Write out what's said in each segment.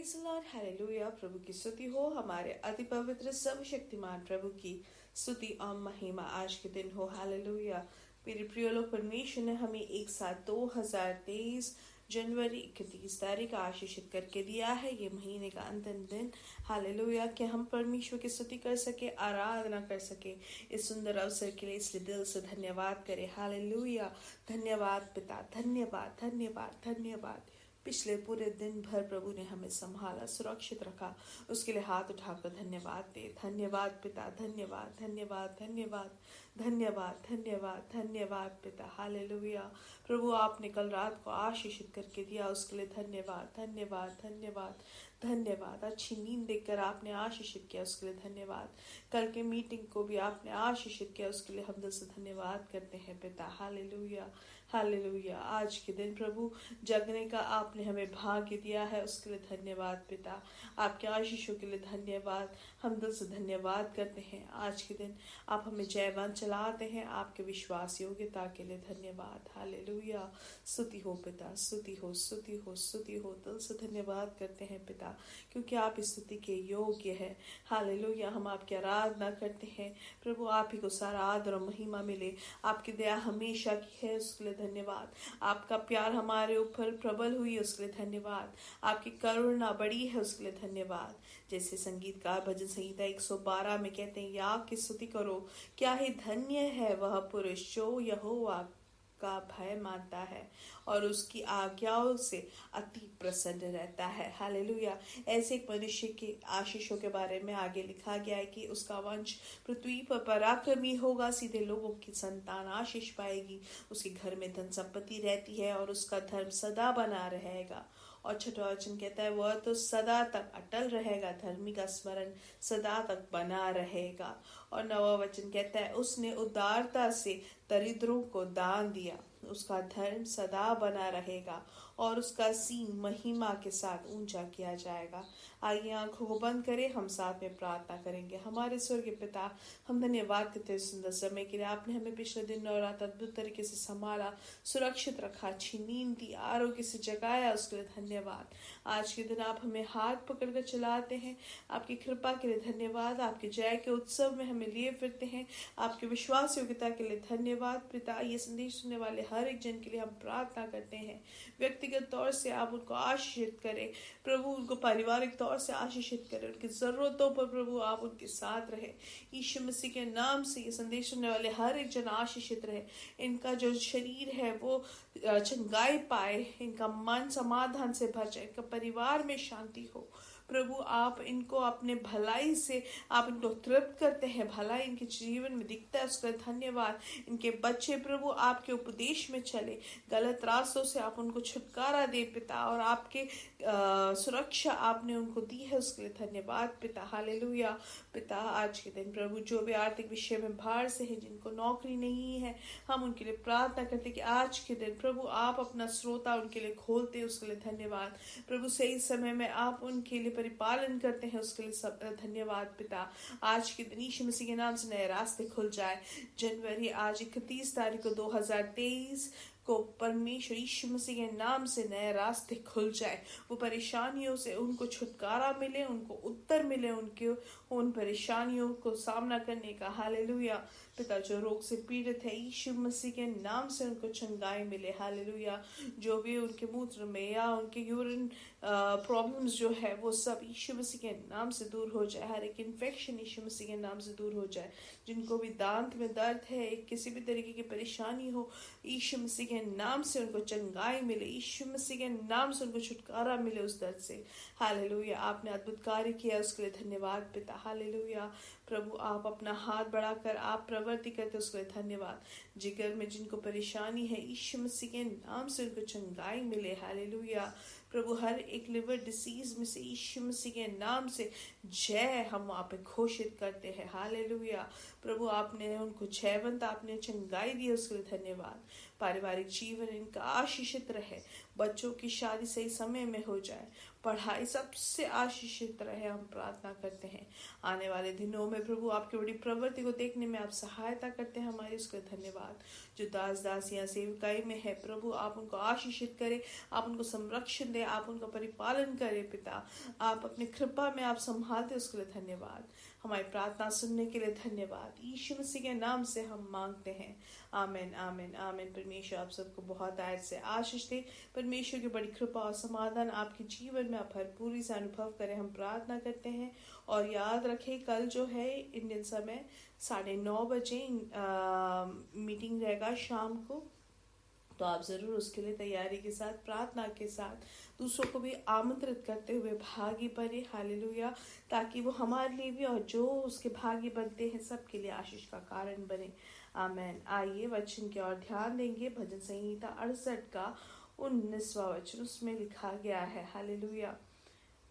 Praise Lord, hallelujah. प्रभु की स्तुति हो, हमारे अति पवित्र सर्वशक्तिमान प्रभु की स्तुति और महिमा आज के दिन हो, हालेलुया। मेरे प्रिय लोग, परमेश्वर ने हमें एक साथ 2023 जनवरी 31 तारीख आशीषित करके दिया है, ये महीने का अंतिम दिन, हालेलुया, कि हम परमेश्वर की स्तुति कर सके, आराधना कर सके। इस सुंदर अवसर के लिए इसलिए दिल से धन्यवाद करें, हालेलुया। धन्यवाद पिता, धन्यवाद धन्यवाद धन्यवाद। पिछले पूरे दिन भर प्रभु ने हमें संभाला, सुरक्षित रखा, उसके लिए हाथ उठाकर धन्यवाद दे। धन्यवाद पिता, धन्यवाद धन्यवाद धन्यवाद धन्यवाद धन्यवाद धन्यवाद पिता, हालेलुया। प्रभु आपने कल रात को आशीषित करके दिया, उसके लिए धन्यवाद धन्यवाद धन्यवाद धन्यवाद। अच्छी नींद देकर आपने आशीषित किया, उसके लिए धन्यवाद। कल के मीटिंग को भी आपने आशीषित किया, उसके लिए हम दिल से धन्यवाद करते हैं पिता, हालेलुया हालेलुया। आज के दिन प्रभु जगने का आपने हमें भाग्य दिया है, उसके लिए धन्यवाद पिता। आपके आशीषों के लिए धन्यवाद, हम दिल से धन्यवाद करते हैं। आज के दिन आप हमें जयवान चलाते हैं, आपके विश्वास योग्यता के लिए धन्यवाद, हालेलुया। स्तुति हो पिता, स्तुति हो स्तुति हो स्तुति हो। दिल से धन्यवाद करते हैं पिता, क्योंकि आप इस स्तुति के योग्य है, हालेलुया। हम आपकी आराधना करते हैं प्रभु, आप ही को सारा आदर और महिमा मिले। आपकी दया हमेशा की है, उसके लिए धन्यवाद। आपका प्यार हमारे ऊपर प्रबल हुई, उसके लिए धन्यवाद। आपकी करुणा बड़ी है, उसके लिए धन्यवाद। जैसे संगीतकार भजन संहिता 112 में कहते हैं, याक की स्तुति करो, क्या ही धन्य है वह पुरुष जो यहोवा का भय मानता है और उसकी आज्ञाओं से अति प्रसन्न रहता है, हालेलुया। ऐसे एक मनुष्य के आशीषों के बारे में आगे लिखा गया है कि उसका वंश पृथ्वी पर पराक्रमी होगा, सीधे लोगों की संतान आशीष पाएगी, उसके घर में धन संपत्ति रहती है और उसका धर्म सदा बना रहेगा। और छठवां वचन कहता है, वह तो सदा तक अटल रहेगा, धर्मी का स्मरण सदा तक बना रहेगा। और नौवां वचन कहता है, उसने उदारता से दरिद्रों को दान दिया, उसका धर्म सदा बना रहेगा और उसका सींग महिमा के साथ ऊंचा किया जाएगा। आइए आंखों को बंद करें, हम साथ में प्रार्थना करेंगे। हमारे स्वर्गीय पिता, हम धन्यवाद करते हैं सुंदर समय के लिए। आपने हमें पिछले दिन और रात अद्भुत तरीके से संभाला, सुरक्षित रखा, अच्छी नींद दी, आरोग्य से जगाया, उसके लिए धन्यवाद। आज के दिन आप हमें हाथ पकड़कर चलाते हैं, आपकी कृपा के लिए धन्यवाद। आपके जय के उत्सव में हमें लिए फिरते हैं, आपके विश्वास योग्यता के लिए धन्यवाद पिता। ये संदेश सुनने वाले हर एक जन के लिए हम प्रार्थना करते हैं, व्यक्तिगत तौर से आप उनको आशीषित करें प्रभु, उनको पारिवारिक तौर से आशीषित करें, उनकी जरूरतों पर प्रभु आप उनके साथ रहे। यीशु मसीह के नाम से ये संदेश सुनने वाले हर एक जन आशीषित रहे, इनका जो शरीर है वो चंगाई पाए, इनका मन समाधान से भर जाए, इनका परिवार में शांति हो प्रभु। आप इनको अपने भलाई से आप इनको तृप्त करते हैं, भलाई इनके जीवन में दिखता है, उसका धन्यवाद। इनके बच्चे प्रभु आपके उपदेश में चले, गलत रास्तों से आप उनको छुटकारा दे पिता, और आपके सुरक्षा आपने उनको दी है, उसके लिए धन्यवाद पिता, हालेलुया। पिता आज के दिन प्रभु जो भी आर्थिक विषय में भार से है, जिनको नौकरी नहीं है, हम उनके लिए प्रार्थना करते कि आज के दिन प्रभु आप अपना श्रोता उनके लिए खोलते, उसके लिए धन्यवाद प्रभु। सही समय में आप उनके लिए परिपालन करते हैं, उसके लिए सब धन्यवाद पिता। आज के दिन यीशु मसीह के नाम से नए रास्ते खुल जाए। जनवरी आज 31 तारीख को 2023 को परमेश्वर यीशु मसीह के नाम से नए रास्ते खुल जाए, वो परेशानियों से उनको छुटकारा मिले, उनको उत्तर मिले, उनके उन परेशानियों को सामना करने का, हालेलुया पिता। जो रोग से पीड़ित है, यीशु मसीह के नाम से उनको चंगाई मिले, हालेलुया। जो भी उनके मूत्र में या उनके यूरिन प्रॉब्लम्स जो है वो सब यीशु मसीह के नाम से दूर हो जाए, हर एक इन्फेक्शन यीशु मसीह के नाम से दूर हो जाए। जिनको भी दांत में दर्द है, किसी भी तरीके की परेशानी हो, यीशु मसीह के नाम से उनको चंगाई मिले, यीशु मसीह के नाम से उनको छुटकारा मिले उस दर्द से, हालेलुया। आपने अद्भुत कार्य किया, उसके लिए धन्यवाद पिता, हालेलुया। प्रभु आप अपना हाथ बढ़ाकर आप प्रवृत्ति करते, उसके लिए धन्यवाद। जिगर में जिनको परेशानी है, यीशु मसीह के नाम से उनको चंगाई मिले, हालेलुया। प्रभु हर एक लिवर डिसीज में से यीशु मसीह के नाम से जय हम वहाँ पे घोषित करते हैं, हालेलुया। प्रभु आपने उनको जयवंत, आपने चंगाई दी, उसके लिए धन्यवाद। पारिवारिक जीवन इनका आशीषित रहे, बच्चों की शादी सही समय में हो जाए, पढ़ाई सबसे आशीषित रहे, हम प्रार्थना करते हैं। आने वाले दिनों में प्रभु आपकी बड़ी प्रवृत्ति को देखने में आप सहायता करते हैं, हमारे उसके धन्यवाद। जो दास दासियां सेविकाई में है प्रभु, आप उनको आशीषित करें, आप उनको संरक्षण दें, आप उनका परिपालन करें पिता, आप अपनी कृपा में आप संभालते, उसके लिए धन्यवाद। हमारी प्रार्थना सुनने के लिए धन्यवाद। यीशु मसीह के नाम से हम मांगते हैं, आमीन आमीन आमीन। परमेश्वर आप सबको बहुत आयत से आशीष दे, परमेश्वर की बड़ी कृपा और समाधान आपके जीवन में आप भरपूरी से अनुभव करें, हम प्रार्थना करते हैं। और याद रखें, कल जो है इंडियन समय 9:30 बजे मीटिंग रहेगा शाम को, तो आप ज़रूर उसके लिए तैयारी के साथ, प्रार्थना के साथ दूसरों को भी आमंत्रित करते हुए भागी बने, हालेलुया, ताकि वो हमारे लिए भी और जो उसके भागी बनते हैं सबके लिए आशीष का कारण बने, आमेन। आइए वचन की ओर ध्यान देंगे। भजन संहिता 68 का 19वां वचन, उसमें लिखा गया है, हालेलुया,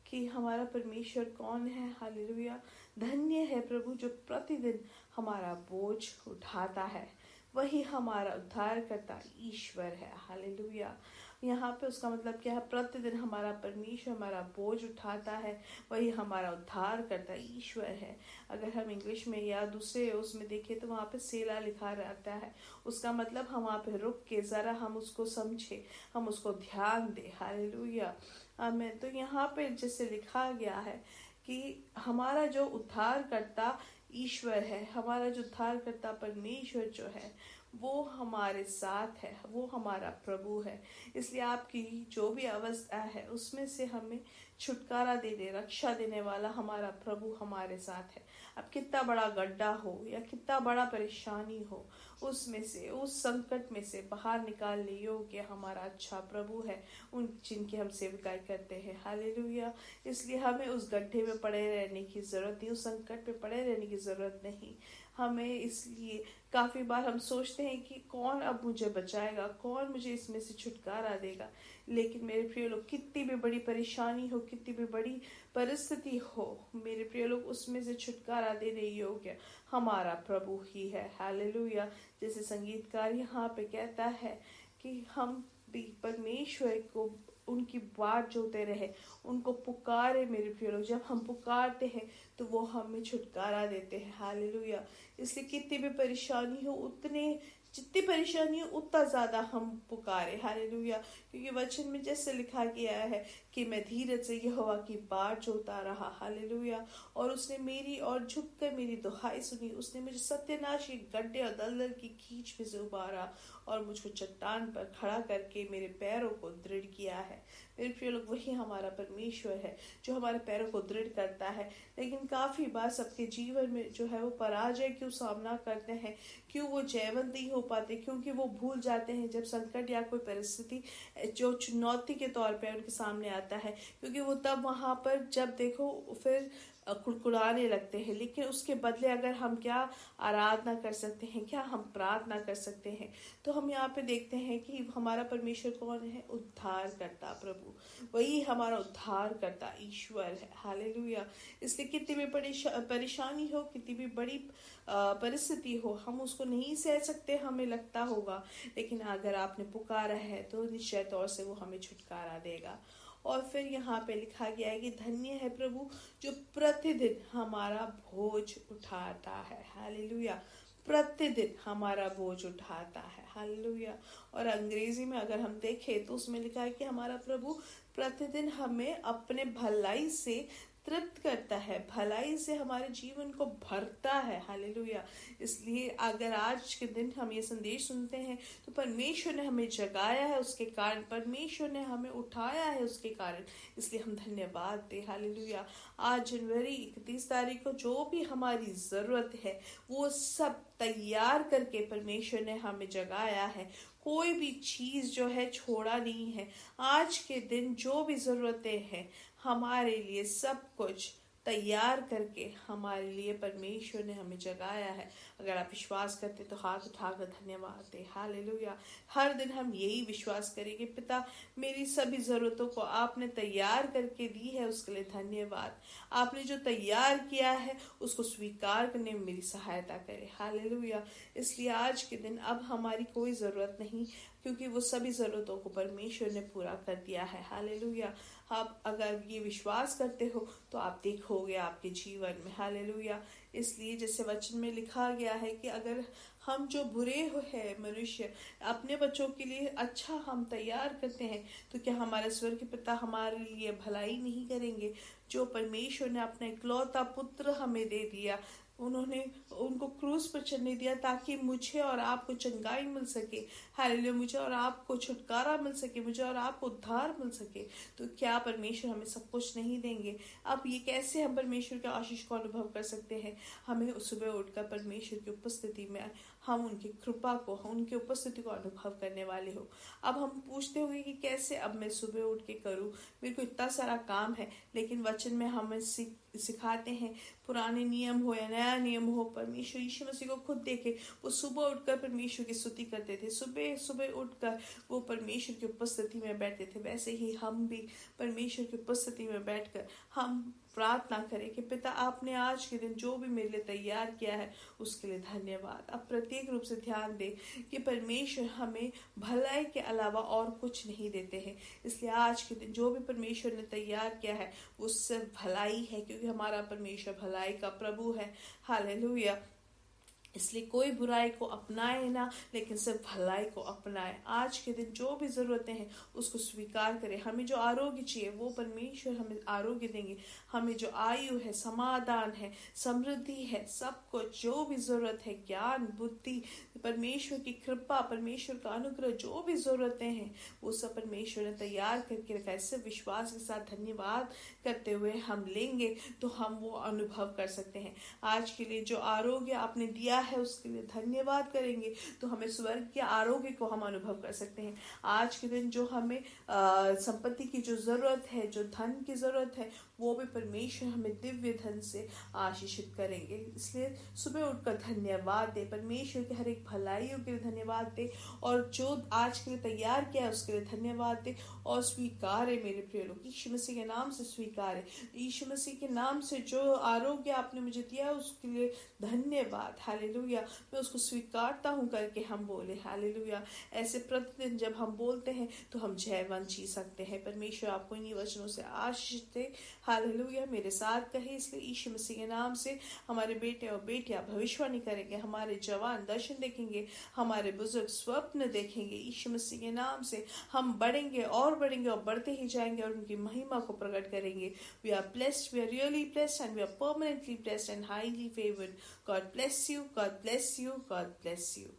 कि हमारा परमेश्वर कौन है, हालेलुया। धन्य है प्रभु जो प्रतिदिन हमारा बोझ उठाता है, वही हमारा उद्धार करता ईश्वर है, हालेलुया। यहाँ पे उसका मतलब क्या है? प्रतिदिन हमारा परमेश्वर हमारा बोझ उठाता है, वही हमारा उद्धार करता ईश्वर है। अगर हम इंग्लिश में या दूसरे उसमें देखें तो वहाँ पे सेला लिखा रहता है, उसका मतलब हम वहाँ पे रुक के जरा हम उसको समझे, हम उसको ध्यान दे, हालेलुया, आमीन। तो यहाँ पे जैसे लिखा गया है कि हमारा जो उद्धार करता ईश्वर है, हमारा जो उद्धार करता परमेश्वर जो है वो हमारे साथ है, वो हमारा प्रभु है। इसलिए आपकी जो भी अवस्था है उसमें से हमें छुटकारा देने, रक्षा देने वाला हमारा प्रभु हमारे साथ है। अब कितना बड़ा गड्ढा हो या कितना बड़ा परेशानी हो, उसमें से, उस संकट में से बाहर निकालने योग्य हमारा अच्छा प्रभु है, उन जिनकी हम सेवकाई करते हैं, हालेलुया। इसलिए हमें उस गड्ढे में पड़े रहने की जरूरत नहीं, उस संकट में पड़े रहने की जरूरत नहीं हमें। इसलिए काफी बार हम सोचते हैं कि कौन अब मुझे बचाएगा, कौन मुझे इसमें से छुटकारा देगा। लेकिन मेरे प्रिय लोग, कितनी भी बड़ी परेशानी हो, कितनी भी बड़ी परिस्थिति हो, मेरे प्रिय लोग, उसमें से छुटकारा देने योग्य हमारा प्रभु ही है, हालेलुया। जैसे संगीतकार यहाँ पे कहता है कि हम भी परमेश्वर को उनकी बाट जोते रहे, उनको पुकारे। मेरे प्रिय लोग, जब हम पुकारते हैं तो वो हमें छुटकारा देते हैं, हालेलुया। इसलिए कितनी भी परेशानी हो, जितनी परेशानी हो उतना ज्यादा हम पुकारे, हालेलुया। क्योंकि वचन में जैसे लिखा गया है कि मैं धीरज से यहोवा की बाट जोता रहा, हालेलुया, और उसने मेरी और झुककर मेरी दुहाई सुनी। उसने मुझे सत्यानाश के गड्ढे और दलदल की कीच में से उबारा और मुझको चट्टान पर खड़ा करके मेरे पैरों को दृढ़ किया है। मेरे प्रिय लोग, वही हमारा परमेश्वर है जो हमारे पैरों को दृढ़ करता है। लेकिन काफी बार सबके जीवन में जो है वो पराजय क्यों सामना करते हैं, क्यों वो जयवंत नहीं हो पाते, क्योंकि वो भूल जाते हैं जब संकट या कोई परिस्थिति जो चुनौती के तौर पे उनके सामने आता है, क्योंकि वो तब वहां पर जब देखो फिर कुड़कुड़ाने लगते हैं। लेकिन उसके बदले अगर हम क्या आराधना कर सकते हैं, क्या हम प्रार्थना कर सकते हैं, तो हम यहाँ पे देखते हैं कि हमारा परमेश्वर कौन है? उद्धार करता प्रभु, वही हमारा उद्धार करता ईश्वर है, हालेलुया। इसलिए कितनी भी परेशानी हो, कितनी भी बड़ी परिस्थिति हो, हम उसको नहीं सह सकते, हमें लगता होगा, लेकिन अगर आपने पुकारा है तो निश्चय तौर से वो हमें छुटकारा देगा। और फिर यहाँ पे लिखा गया है कि धन्य है प्रभु जो प्रतिदिन हमारा बोझ उठाता है, हालेलुया। प्रतिदिन हमारा बोझ उठाता है, हालेलुया। और अंग्रेजी में अगर हम देखें तो उसमें लिखा है कि हमारा प्रभु प्रतिदिन हमें अपने भलाई से तृप्त करता है, भलाई से हमारे जीवन को भरता है, हालेलुया। इसलिए अगर आज के दिन हम ये संदेश सुनते हैं तो परमेश्वर ने हमें जगाया है, उसके कारण, परमेश्वर ने हमें उठाया है उसके कारण, इसलिए हम धन्यवाद दें, हालेलुया। आज जनवरी 31 तारीख को जो भी हमारी जरूरत है वो सब तैयार करके परमेश्वर ने हमें जगाया है। कोई भी चीज जो है छोड़ा नहीं है। आज के दिन जो भी जरूरतें हैं हमारे लिए, सब कुछ तैयार करके हमारे लिए परमेश्वर ने हमें जगाया है। अगर आप विश्वास करते तो हाथ उठाकर धन्यवाद दे, हालेलुया। हर दिन हम यही विश्वास करेंगे, पिता मेरी सभी जरूरतों को आपने तैयार करके दी है, उसके लिए धन्यवाद। आपने जो तैयार किया है उसको स्वीकार करने में मेरी सहायता करे, हालेलुया। इसलिए आज के दिन अब हमारी कोई जरूरत नहीं, क्योंकि वो सभी ज़रूरतों को परमेश्वर ने पूरा कर दिया है। हालेलुया। आप अगर ये विश्वास करते हो तो आप देखोगे आपके जीवन में। हालेलुया। इसलिए जैसे वचन में लिखा गया है कि अगर हम जो बुरे हैं मनुष्य अपने बच्चों के लिए अच्छा हम तैयार करते हैं, तो क्या हमारे स्वर्ग के पिता हमारे लिए भलाई नहीं करेंगे। जो परमेश्वर ने अपना इकलौता पुत्र हमें दे दिया, उन्होंने उनको क्रूस पर चढ़ने दिया ताकि मुझे और आपको चंगाई मिल सके। हालेलुया। मुझे और आपको छुटकारा मिल सके, मुझे और आपको उद्धार मिल सके। तो क्या परमेश्वर हमें सब कुछ नहीं देंगे। अब ये कैसे हम परमेश्वर के आशीष को अनुभव कर सकते हैं। हमें सुबह उठकर परमेश्वर की उपस्थिति में हम उनकी कृपा को, उनकी उपस्थिति को अनुभव करने वाले हो। अब हम पूछते होंगे कि कैसे अब मैं सुबह उठ के करूं, मेरे को इतना सारा काम है। लेकिन वचन में हमें सिखाते हैं, पुराने नियम हो या नया नियम हो, परमेश्वर यीशु मसीह को खुद देखे, वो सुबह उठकर परमेश्वर की स्तुति करते थे। सुबह सुबह उठकर वो परमेश्वर की उपस्थिति में बैठते थे। वैसे ही हम भी परमेश्वर की उपस्थिति में बैठकर हम प्रार्थना करें कि पिता आपने आज के दिन जो भी मेरे लिए तैयार किया है उसके लिए धन्यवाद। अब प्रत्येक रूप से ध्यान दें कि परमेश्वर हमें भलाई के अलावा और कुछ नहीं देते हैं। इसलिए आज के दिन जो भी परमेश्वर ने तैयार किया है वो सिर्फ भलाई है, क्योंकि हमारा परमेश्वर भलाई का प्रभु है। हालेलुया। इसलिए कोई बुराई को अपनाए ना, लेकिन सिर्फ भलाई को अपनाए। आज के दिन जो भी जरूरतें हैं उसको स्वीकार करें। हमें जो आरोग्य चाहिए वो परमेश्वर हमें आरोग्य देंगे। हमें जो आयु है, समाधान है, समृद्धि है, सब कुछ जो भी जरूरत है, ज्ञान, बुद्धि, परमेश्वर की कृपा, परमेश्वर का अनुग्रह, जो भी जरूरतें हैं वो सब परमेश्वर ने तैयार करके रखा है। सिर्फ विश्वास के साथ धन्यवाद करते हुए हम लेंगे तो हम वो अनुभव कर सकते हैं। आज के लिए जो आरोग्य आपने दिया है उसके लिए धन्यवाद करेंगे तो हमें स्वर्ग के आरोग्य को हम अनुभव कर सकते हैं। आज के दिन जो हमें संपत्ति की जो जरूरत है, जो धन की जरूरत है, वो भी परमेश्वर हमें दिव्य धन से आशीषित करेंगे। इसलिए सुबह उठकर धन्यवाद दे, परमेश्वर के हर एक भलाइयों के लिए धन्यवाद दे, और जो आज के लिए तैयार किया है उसके लिए धन्यवाद दे, और स्वीकार है मेरे प्रिय लोग, यीशु मसीह के नाम से स्वीकार है। यीशु मसीह के नाम से जो आरोग्य आपने मुझे दिया है उसके लिए धन्यवाद। हालेलुया। मैं उसको स्वीकारता हूँ करके हम बोले। हालेलुया। ऐसे प्रतिदिन जब हम बोलते हैं तो हम जयवंत जी सकते हैं। परमेश्वर आपको इन्हीं वचनों से आशीष दे। हालेलुया। मेरे साथ कहे, इसलिए यीशु मसीह के नाम से हमारे बेटे और बेटियां भविष्यवाणी करेंगे, हमारे जवान दर्शन देखेंगे, हमारे बुजुर्ग स्वप्न देखेंगे। यीशु मसीह के नाम से हम बढ़ेंगे और बढ़ते ही जाएंगे और उनकी महिमा को प्रकट करेंगे। We are blessed, we are really blessed, and we are permanently blessed and highly favored. God bless you, God bless you, God bless you.